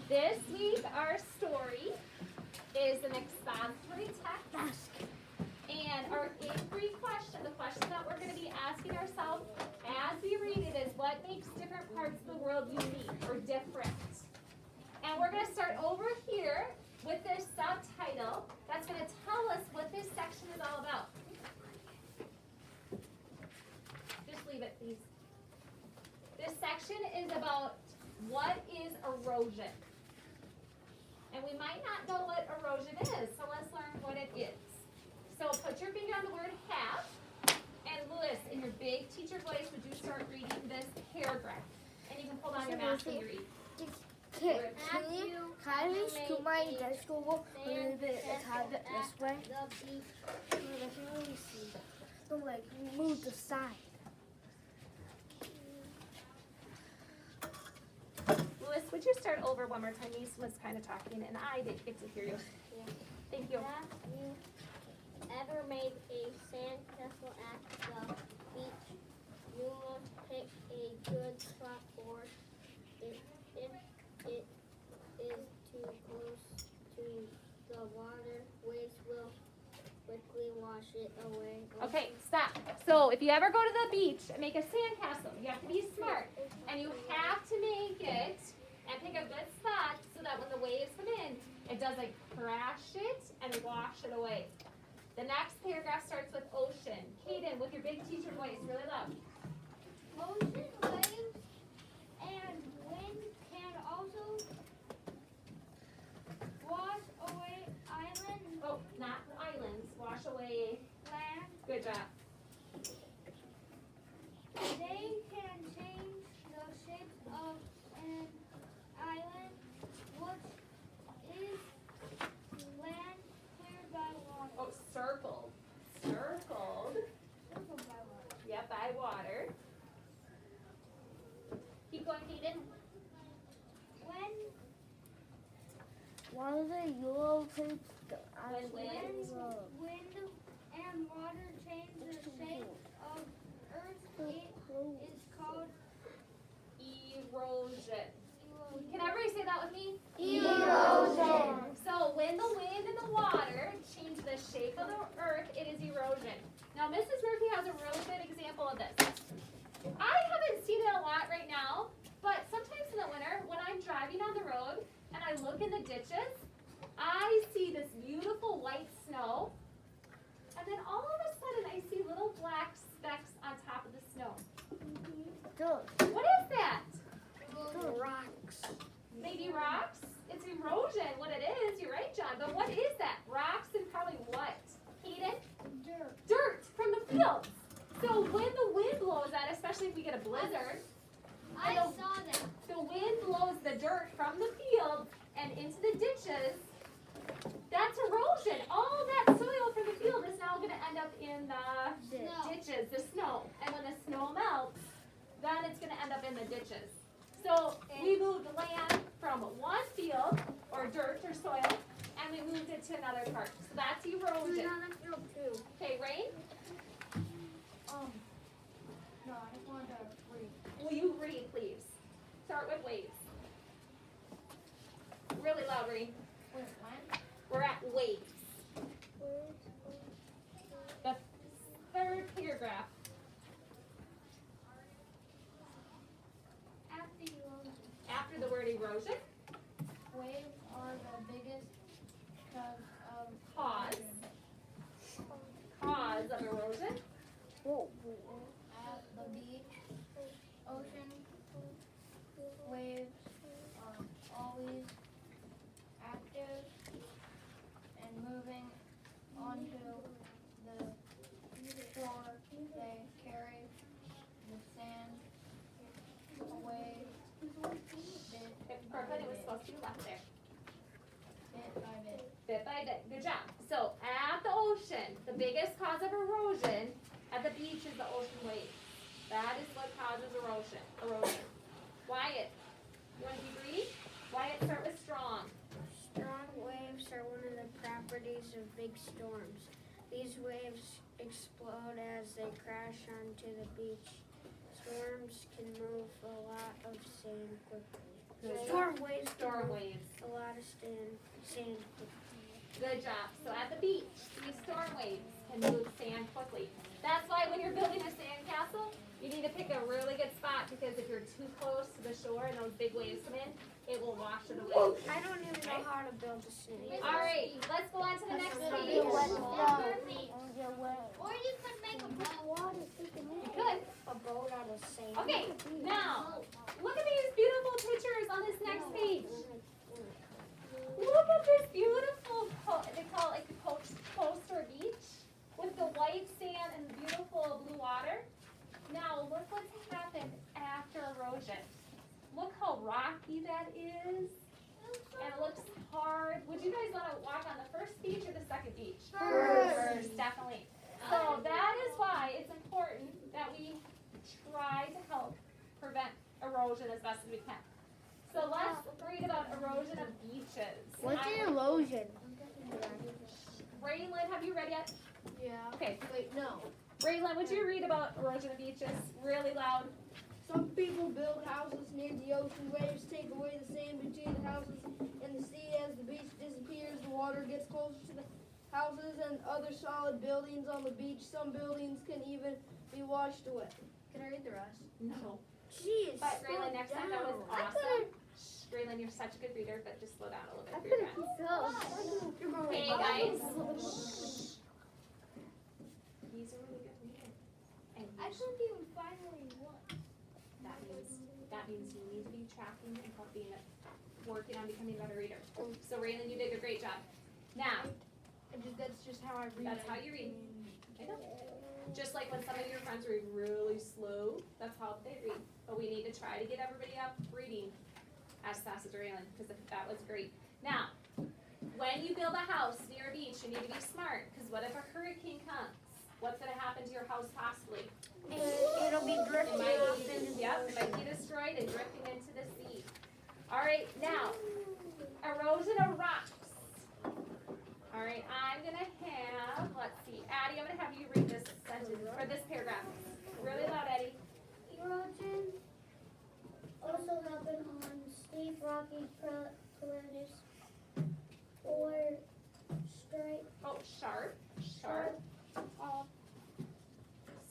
This week, our story is an expository text. And our inquiry question, the question that we're going to be asking ourselves as we read it is, what makes different parts of the world unique or different? And we're going to start over here with this subtitle that's going to tell us what this section is all about. Just leave it, please. This section is about what is erosion. And we might not know what erosion is, so let's learn what it is. So put your finger on the word have, and Lewis, in your big teacher voice, would you start reading this paragraph? And you can pull down your mask when you read. Can I scoot my desk over a little bit and have it this way? I can really see. So like move the side. Lewis, would you start over one more time? Lisa was kind of talking, and I didn't get to hear you. Yeah. Thank you. Have you ever made a sandcastle at the beach? You must pick a good spot for it. If it is too close to the water, waves will quickly wash it away. Okay, stop. So if you ever go to the beach and make a sandcastle, you have to be smart. And you have to make it and pick a good spot so that when the waves come in, it doesn't crash it and wash it away. The next paragraph starts with ocean. Kaden, with your big teacher voice, really loud. Ocean waves and wind can also wash away island Oh, not islands. Wash away. land. Good job. They can change the shape of an island, which is land cleared by water. Oh, circled. Circled. Circled by water. Yep, by water. Keep going, Kaden. When One of the yellow tapes When wind and water change the shape of Earth, it is called Erosion. erosion. Can everybody say that with me? Erosion. So when the wind and the water change the shape of the earth, it is erosion. Now Mrs. Murphy has a really good example of this. I haven't seen it a lot right now, but sometimes in the winter when I'm driving on the road and I look in the ditches, I see this beautiful white snow, and then all of a sudden I see little black specks on top of the snow. Those What is that? rocks. Maybe rocks? It's erosion, what it is. You're right, John. But what is that? Rocks and probably what? Hayden? Dirt. Dirt from the fields. So when the wind blows that, especially if we get a blizzard, I and saw that. the wind blows the dirt from the field and into the ditches, that's erosion. All that soil from the field is now going to end up in the Snow. ditches, the snow. And when the snow melts, then it's going to end up in the ditches. So we moved land from one field, or dirt or soil, and we moved it to another part. So that's erosion. Another field too. Okay, Rain? No, I just wanted to read. Will you read, please? Start with waves. Really loud, Rain. Wait, when? We're at waves. The third paragraph. After erosion. After the word erosion, Waves are the biggest cause. Cause of erosion. Whoa. at the beach. Ocean waves are always active and moving onto the shore. They carry the sand away Brooklyn, it was supposed to be left there. bit by bit. Bit by bit. Good job. So at the ocean, the biggest cause of erosion at the beach is the ocean waves. That is what causes erosion. Wyatt, you want to be brief? Wyatt, start with strong. Strong waves are one of the properties of big storms. These waves explode as they crash onto the beach. Storms can move a lot of sand quickly. Good job. Storm waves. Storm waves. A lot of sand. Good job. So at the beach, these storm waves can move sand quickly. That's why when you're building a sand castle, you need to pick a really good spot because if you're too close to the shore and those big waves come in, it will wash it away. I don't even know how to build a city. All right, let's go on to the next Or page. you You could make a could. A boat out of sand. Okay, now, look at these beautiful pictures on this next page. Look at this beautiful, they call it like the coaster beach with the white sand and the beautiful blue water. Now, look what's happened after erosion. Look how rocky that is. And it looks hard. Would you guys want to walk on the first beach or the second beach? First, definitely. So that is why it's important that we try to help prevent erosion as best as we can. So let's read about erosion of beaches. What's an erosion? Raylan, have you read yet? Yeah. Okay. Wait, no. Raylan, would you read about erosion of beaches really loud? Some people build houses near the ocean. Waves take away the sand between the houses and the sea. As the beach disappears, the water gets closer to the houses and other solid buildings on the beach. Some buildings can even be washed away. Can I read the rest? No. Jeez. But Raylan, next time that was awesome. Shh, Raylan, you're such a good reader, but just slow down a little bit for your friends. Hey guys. He's a really good reader. And couldn't even find where you was. that means you need to be tracking and working on becoming a better reader. So Raylan, you did a great job. Now, That's just how I read. that's how you read. I know. Just like when some of your friends read really slow, that's how they read. But we need to try to get everybody up reading as fast as Raylan, because that was great. Now, when you build a house near a beach, you need to be smart, because what if a hurricane comes? What's going to happen to your house possibly? It'll be It drifting might, off into the yep, it might be destroyed and drifting into the sea. All right, now, erosion of rocks. All right, I'm gonna have, let's see, Addie, I'm gonna have you read this sentence, or this paragraph. Really loud, Addie. Erosion also happen on steep rocky prairies or straight Oh, sharp, sharp, off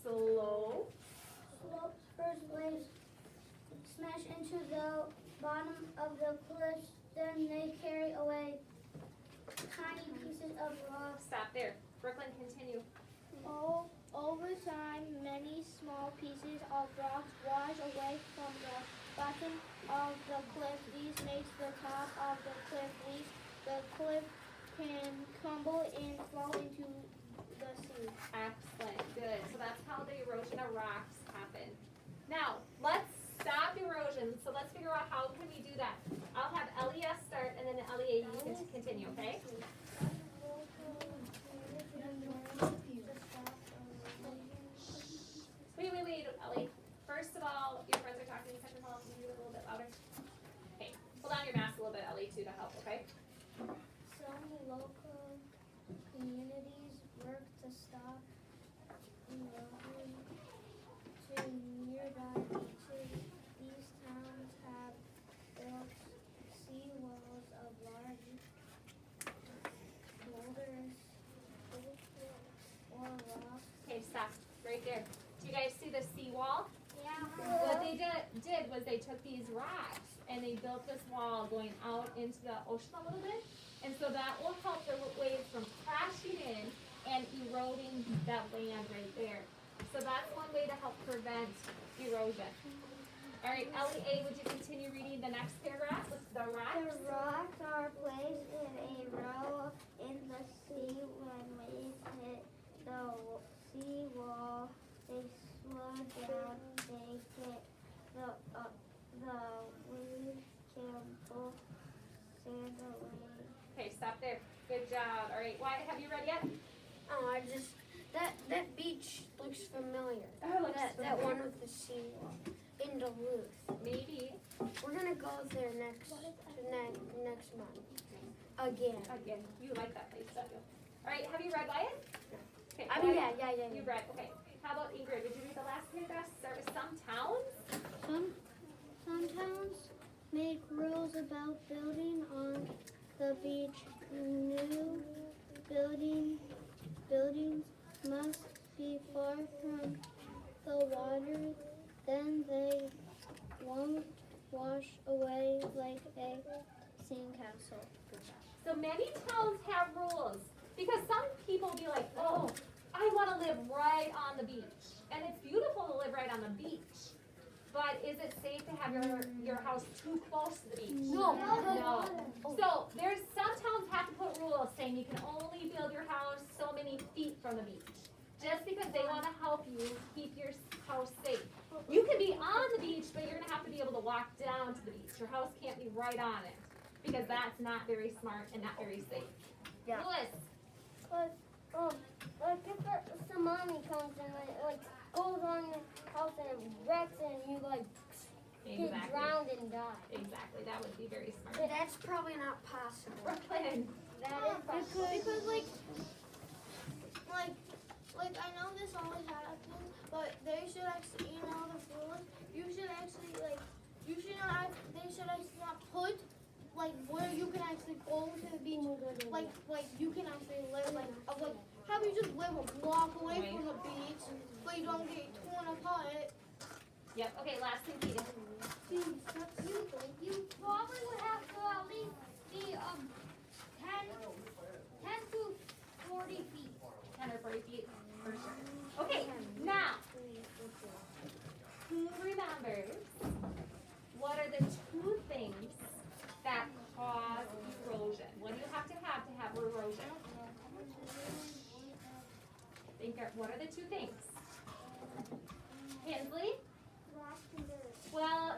slow. slopes. First waves smash into the bottom of the cliffs, then they carry away tiny pieces of rock. Stop there. Brooklyn, continue. Over time, many small pieces of rocks wash away from the bottom of the cliff. These makes the top of the cliff weak. The cliff can crumble and fall into the sea. Excellent, good. So that's how the erosion of rocks happen. Now, let's stop erosion. So let's figure out how can we do that. I'll have LES start and then LEA you can continue, okay? Wait, Ellie. First of all, your friends are talking. Second of all, can you do it a little bit louder? Okay. Pull down your mask a little bit, Ellie, too, to help, okay? Some local communities work to stop erosion to nearby beaches. These towns have built sea walls of large boulders or rocks. Okay, stop. Right there. Do you guys see the seawall? Yeah. What they did was they took these rocks and they built this wall going out into the ocean a little bit. And so that will help the waves from crashing in and eroding that land right there. So that's one way to help prevent erosion. All right, LEA, would you continue reading the next paragraph with the rocks? The rocks are placed in a row in the sea. When waves hit the sea wall, they slow down. They hit the wave can pull sand away. Okay, stop there. Good job. All right, Wyatt, have you read yet? Oh, that beach looks familiar. Oh, it looks That one with the seawall in Duluth. Maybe. We're gonna go there next month. Again. Again, you like that place, don't you? All right, have you read Wyatt? Okay, I mean, Wyatt, yeah. you read. Okay. How about Ingrid? Would you read the last paragraph? Start with some towns. Some towns make rules about building on the beach. New buildings must be far from the water, then they won't wash away like a sandcastle. So many towns have rules because some people be like, oh, I want to live right on the beach. And it's beautiful to live right on the beach. But is it safe to have your house too close to the beach? No. No. So there's some towns have to put rules saying you can only build your house so many feet from the beach. Just because they want to help you keep your house safe. You can be on the beach, but you're gonna have to be able to walk down to the beach. Your house can't be right on it. Because that's not very smart and not very safe. Yeah. Louis. Like if a tsunami comes and like goes on your house and it wrecks and you like get Exactly. drowned and die. Exactly. That would be very smart. That's probably not possible. Brooklyn. That is possible. Because like I know this always happens, but they should actually, you know, the rules. You should actually they should actually not put like where you can actually go to the beach. Like you can actually live like how you just live a block away from the beach, but you don't get torn apart. Yep. Okay. Last thing, Keaton. You probably would have to at least be 10 to 40 feet. 10 or 40 feet for sure. Okay. Now, who remembers what are the two things that cause erosion? What do you have to have erosion? What are the two things? Hensley? Well,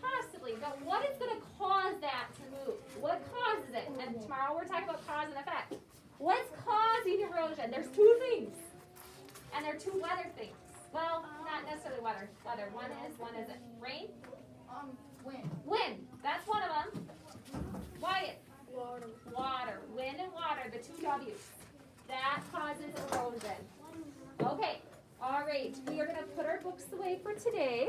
possibly, but what is going to cause that to move? What causes it? And tomorrow we're talking about cause and effect. What's causing erosion? There's two things. And they're two weather things. Well, not necessarily weather. One isn't. Rain? Wind. Wind. That's one of them. Wyatt? Water. Wind and water, the two W's. That causes erosion. Okay. All right. We are going to put our books away for today.